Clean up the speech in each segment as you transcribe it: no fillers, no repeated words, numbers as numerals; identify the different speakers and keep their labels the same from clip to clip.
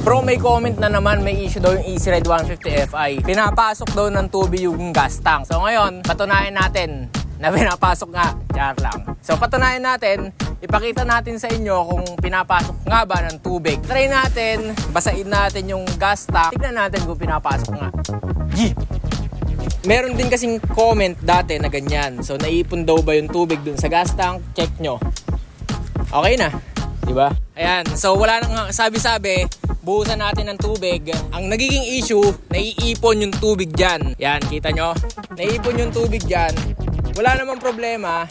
Speaker 1: Bro, may comment na naman, may issue daw yung Easy Ride 150 Fi. Pinapasok daw ng tubig yung gas tank. So ngayon, patunayan natin na pinapasok nga. Char lang. So patunayan natin, ipakita natin sa inyo kung pinapasok nga ba ng tubig. Try natin, basain natin yung gas tank. Tignan natin kung pinapasok nga. G! Meron din kasing comment dati na ganyan. So naipon daw ba yung tubig dun sa gas tank? Check nyo. Okay na. Diba? Ayan. So wala nang sabi-sabi. Buhusan natin ng tubig. Ang nagiging issue, naiipon yung tubig dyan. Yan, kita nyo? Naiipon yung tubig dyan. Wala namang problema.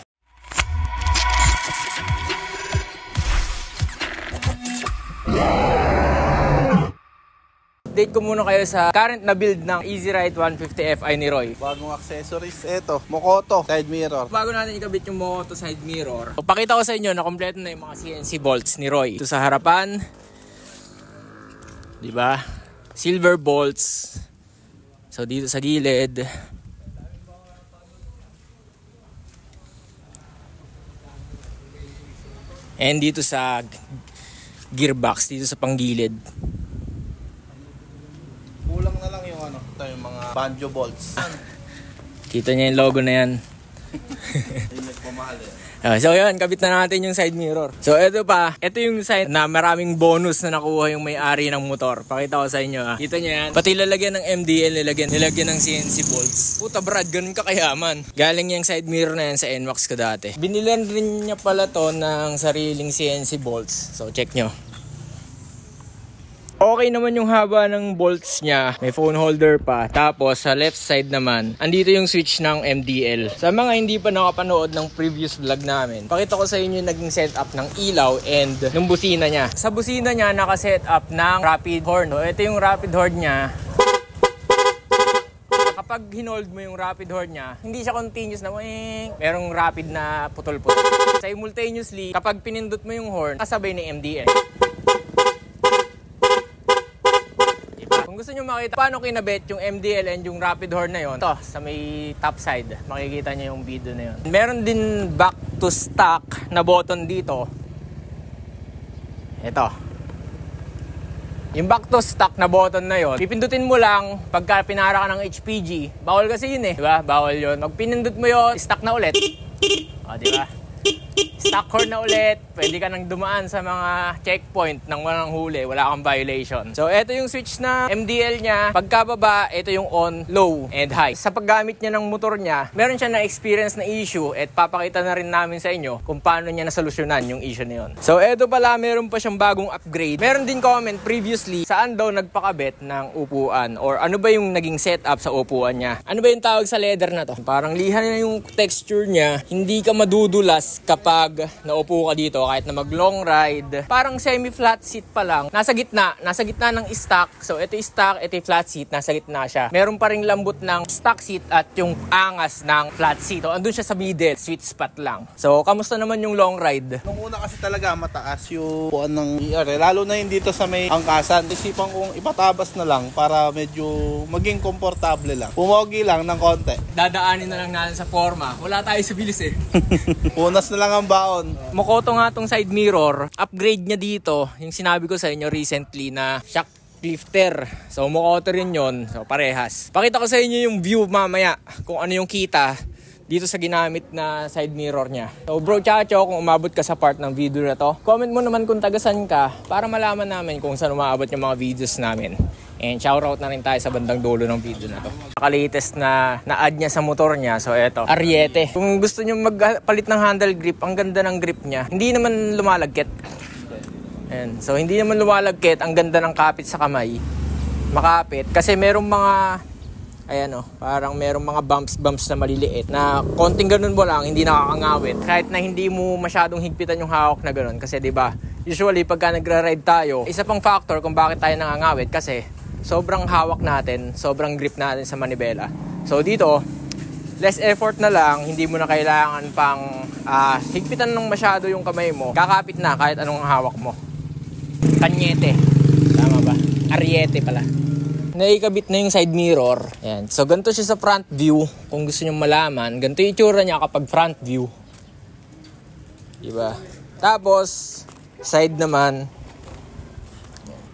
Speaker 1: Update ko muna kayo sa current na build ng Easy Ride 150 Fi ni Roy.
Speaker 2: Bagong accessories, eto, Mokoto side mirror.
Speaker 1: Bago natin ikabit yung Mokoto side mirror, pakita ko sa inyo na kompleto na yung mga CNC bolts ni Roy. Ito sa harapan, diba? Silver bolts. So dito sa gilid. And dito sa gearbox, dito sa panggilid.
Speaker 2: Kulang na lang yung ito yung mga banjo bolts.
Speaker 1: Kita niya yung logo na yan.
Speaker 2: Yung nagpamahal yan.
Speaker 1: So yun, kabit na natin yung side mirror. So ito pa, ito yung side na maraming bonus na nakuha yung may-ari ng motor. Pakita ko sa inyo ha. Kita nyo yan. Pati lalagyan ng MDL, nilagyan ng CNC bolts. Puta brad, ganun kakayaman. Galing yung side mirror na yan sa NMAX ko dati. Binilan rin niya pala to ng sariling CNC bolts. So check nyo. Okay naman yung haba ng bolts niya. May phone holder pa. Tapos sa left side naman, andito yung switch ng MDL. Sa mga hindi pa nakapanood ng previous vlog namin, pakita ko sa inyo yung naging setup ng ilaw and ng busina niya. Sa busina niya, naka-setup ng rapid horn. So, ito yung rapid horn niya. Kapag hinold mo yung rapid horn niya, hindi siya continuous na merong rapid na putol-putol. Simultaneously, kapag pinindot mo yung horn, kasabay ni MDL. Kung gusto nyo makita paano kinabit yung MDL and yung rapid horn na yon, ito sa may top side, makikita nyo yung video na yon. Meron din back to stock na button dito. Ito. Yung back to stock na button na yon, pipindutin mo lang pagka pinara ka ng HPG. Bawal kasi yun eh, diba? Bawal yun. Pag pinindot mo yun, stock na ulit. O, diba? Stock horn na ulit, pwede ka nang dumaan sa mga checkpoint nang walang huli, wala kang violation. So, ito yung switch na MDL niya. Pagkababa, ito yung on, low, and high. Sa paggamit niya ng motor niya, meron siya na-experience na issue at papakita na rin namin sa inyo kung paano niya nasolusyonan yung issue na yun. So, ito pala, meron pa siyang bagong upgrade. Meron din comment previously, saan daw nagpakabit ng upuan or ano ba yung naging setup sa upuan niya. Ano ba yung tawag sa leather na to? Parang lihan na yung texture niya, hindi ka madudulas kapag naupo ka dito kahit na mag long ride. Parang semi-flat seat pa lang. Nasa gitna ng stock. So ito yung stock, ito yung flat seat, nasa gitna siya. Meron pa ring lambot ng stock seat at yung angas ng flat seat. So andun siya sa middle, sweet spot lang. So kamusta naman yung long ride?
Speaker 2: Nung una kasi talaga mataas yung buwan ng ER. Lalo na yung dito sa may angkasan. Isipan kong ipatabas na lang para medyo maging komportable lang. Pumogi lang ng konti.
Speaker 1: Dadaanin na lang natin sa forma. Wala tayo sa bilis eh.
Speaker 2: Punas na lang ang baon.
Speaker 1: Mokoto nga tong side mirror, upgrade niya dito, yung sinabi ko sa inyo recently na shock lifter. So Mokoto rin yon, so parehas. Pakita ko sa inyo yung view mamaya, kung ano yung kita dito sa ginamit na side mirror niya. So bro Chacho, kung umabot ka sa part ng video na to, comment mo naman kung tagasan ka para malaman namin kung saan umaabot yung mga videos namin. And shoutout na rin tayo sa bandang dulo ng video na to. Naka-latest na na-add niya sa motor niya. So eto, Ariete. Kung gusto niyo magpalit ng handle grip, ang ganda ng grip niya. Hindi naman lumalagkit. Ayan. So hindi naman lumalagkit, ang ganda ng kapit sa kamay. Makapit. Kasi merong mga, ayan o, parang merong mga bumps na maliliit. Na konting ganun mo lang, hindi nakakangawit. Kahit na hindi mo masyadong higpitan yung hawak na ganun. Kasi diba, usually pagka nagra-ride tayo, isa pang factor kung bakit tayo nangangawit kasi sobrang hawak natin, sobrang grip natin sa manibela. So dito, less effort na lang, hindi mo na kailangan pang higpitan ng masyado yung kamay mo. Kakapit na kahit anong hawak mo. Kanyete. Tama ba? Ariete pala. Naikabit na yung side mirror. Ayan. So ganito siya sa front view. Kung gusto nyo malaman, ganito yung itsura niya kapag front view. Diba? Tapos, side naman,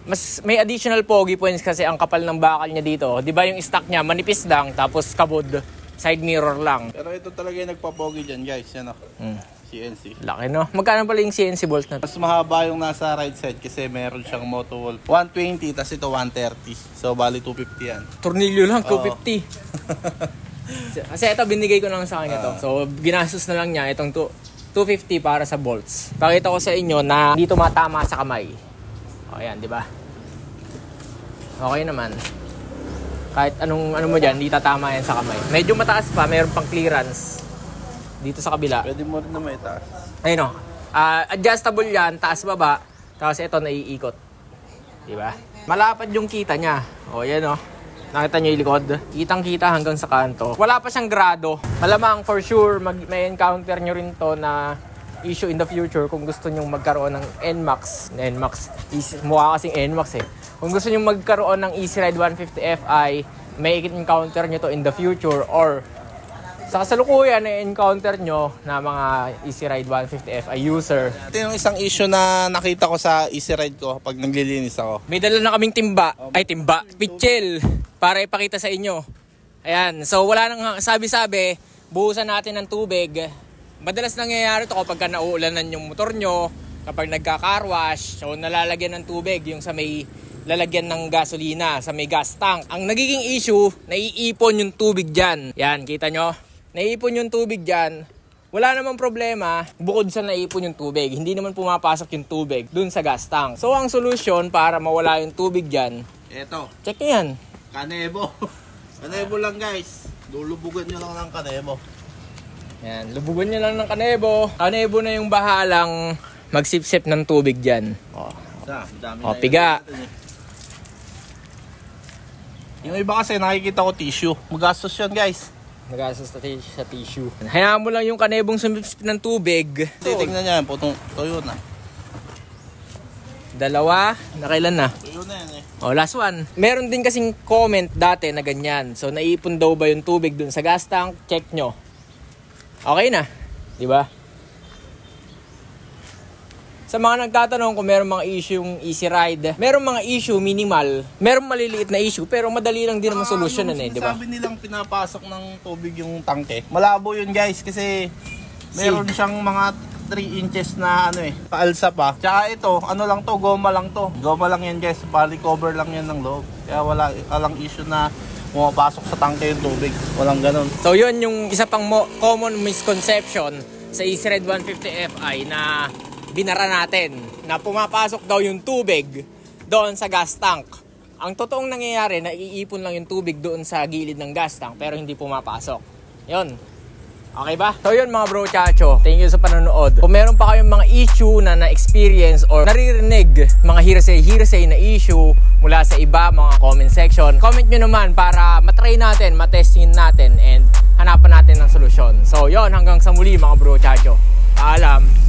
Speaker 1: Mas may additional pogi points kasi ang kapal ng bakal niya dito. Di ba yung stock niya manipis lang tapos kabod, side mirror lang.
Speaker 2: Pero ito talaga yung nagpapogi dyan guys, yan o. CNC.
Speaker 1: Laki no? Magkano pala yung CNC bolt na?
Speaker 2: Mas mahaba yung nasa right side kasi meron siyang Moto Wolf 120 tas ito 130. So bali 250 yan.
Speaker 1: Tornilyo lang, 250. Kasi ito binigay ko lang sa kanya to. So ginastos na lang niya itong 250 para sa bolts. Pakita ko sa inyo na dito matama sa kamay. O yan, di ba? Okay naman. Kahit anong ano mo dyan, hindi tatama yan sa kamay. Medyo mataas pa, mayroon pang clearance dito sa kabila.
Speaker 2: Pwede mo rin na may taas.
Speaker 1: Ayun o. Adjustable yan, taas-baba. Tapos ito naiikot. Diba? Malapad yung kita niya. O yan o. Nakita nyo yung likod? Kitang-kita hanggang sa kanto. Wala pa siyang grado. Malamang for sure, may encounter nyo rin to na issue in the future kung gusto nyo magkaroon ng NMAX. Mukha kasing NMAX eh. Kung gusto nyo magkaroon ng Easy Ride 150 Fi, may encounter nyo to in the future or sa kasalukuyan na encounter nyo na mga Easy Ride 150 Fi user.
Speaker 2: Ito yung isang issue na nakita ko sa Easy Ride ko pag naglilinis ako.
Speaker 1: May dala na kaming pitchel para ipakita sa inyo. Ayan, so wala nang sabi-sabi, buhusan natin ng tubig. Madalas nangyayari ito kapag nauulanan yung motor nyo, kapag nagka-car wash, so nalalagyan ng tubig yung sa may lalagyan ng gasolina, sa may gas tank. Ang nagiging issue, naiipon yung tubig dyan. Yan, kita nyo? Naiipon yung tubig dyan. Wala namang problema bukod sa naipon yung tubig. Hindi naman pumapasok yung tubig dun sa gas tank. So ang solusyon para mawala yung tubig dyan,
Speaker 2: Eto,
Speaker 1: check nyo yan.
Speaker 2: kanebo. Kanebo lang guys. Lulubugan nyo lang ng kanebo.
Speaker 1: Yan, lubugan nyo lang ng kanebo. Kanebo na yung bahalang magsipsip ng tubig dyan. Piga.
Speaker 2: Yung iba kasi nakikita ko tissue. Magastos yun guys.
Speaker 1: Nagastos sa tissue. Hayaan mo lang yung kanebong sumipsip ng tubig.
Speaker 2: Titignan niya yan. Tuyo na.
Speaker 1: Dalawa. Nakailan na?
Speaker 2: Tuyo na yan eh.
Speaker 1: O, last one. Meron din kasing comment dati na ganyan. So, naipon daw ba yung tubig dun sa gas tank? Check nyo. Okay na. Diba? Sa mga nagtatanong kung meron mga issue yung Easy Ride, meron mga issue minimal, meron maliliit na issue, pero madali lang din naman solusyonan eh, di ba?
Speaker 2: Sabi nilang pinapasok ng tubig yung tangke. Malabo yun guys kasi meron siyang mga 3 inches na paalsa pa. Tsaka ito, lang to, goma lang to. Goma lang yan guys, bali cover lang yan ng loob. Kaya walang issue na pumapasok sa tangke yung tubig. Walang ganun.
Speaker 1: So yun yung isa pang common misconception sa Easy Ride 150 Fi na binara natin na pumapasok daw yung tubig doon sa gas tank. Ang totoong nangyayari, naiipon lang yung tubig doon sa gilid ng gas tank pero hindi pumapasok. Yun. Okay ba? So yun mga bro chacho, thank you sa panonood. Kung meron pa kayong mga issue na na-experience or naririnig, mga hearsay na issue mula sa iba, mga comment section, comment nyo naman para matry natin, matestingin natin and hanapan natin ng solusyon. So yun, hanggang sa muli mga bro chacho. Paalam.